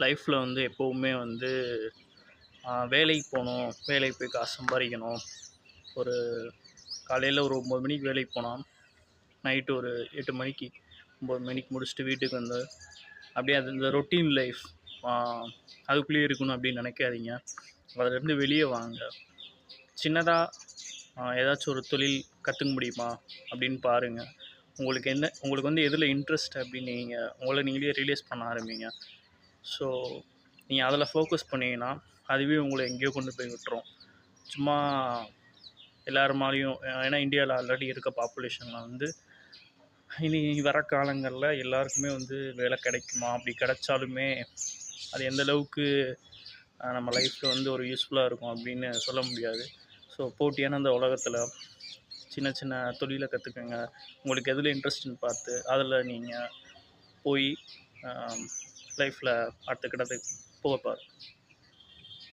லைஃப்பில் வந்து எப்போவுமே வந்து வேலைக்கு போகணும், வேலைக்கு போய் காசு சம்பாதிக்கணும். ஒரு காலையில் ஒரு 9 மணிக்கு வேலைக்கு போனால் நைட்டு ஒரு 8 மணிக்கு 9 மணிக்கு முடிச்சுட்டு வீட்டுக்கு வந்து அப்படியே அது இந்த ரொட்டீன் லைஃப் அதுக்குள்ளேயே இருக்கணும் அப்படின்னு நினைக்காதீங்க. அதிலேருந்து வெளியே வாங்க. சின்னதாக ஏதாச்சும் ஒரு தொழில் கற்றுக்க முடியுமா அப்படின்னு பாருங்கள். உங்களுக்கு வந்து எதில் இன்ட்ரெஸ்ட் அப்படின்னு உங்களை நீங்களே ரியலைஸ் பண்ண ஆரம்பிங்க. ஸோ நீங்கள் அதில் ஃபோக்கஸ் பண்ணிங்கன்னா அதுவே உங்களை எங்கேயோ கொண்டு போய் விட்டுரும். சும்மா எல்லார் மாதிரியும், ஏன்னா இந்தியாவில் ஆல்ரெடி இருக்க பாப்புலேஷனில் வந்து இனி வர காலங்களில் எல்லாருக்குமே வந்து வேலை கிடைக்குமா, அப்படி கிடைச்சாலுமே அது எந்த அளவுக்கு நம்ம லைஃப்பில் வந்து ஒரு யூஸ்ஃபுல்லாக இருக்கும் அப்படின்னு சொல்ல முடியாது. ஸோ போட்டியான அந்த உலகத்தில் சின்ன சின்ன தொழிலை கற்றுக்குங்க. உங்களுக்கு எதில் இன்ட்ரெஸ்ட்னு பார்த்து அதில் நீங்கள் போய் லைஃப்பில் அடுத்த கிட்டத்துக்கு போக பாருங்க.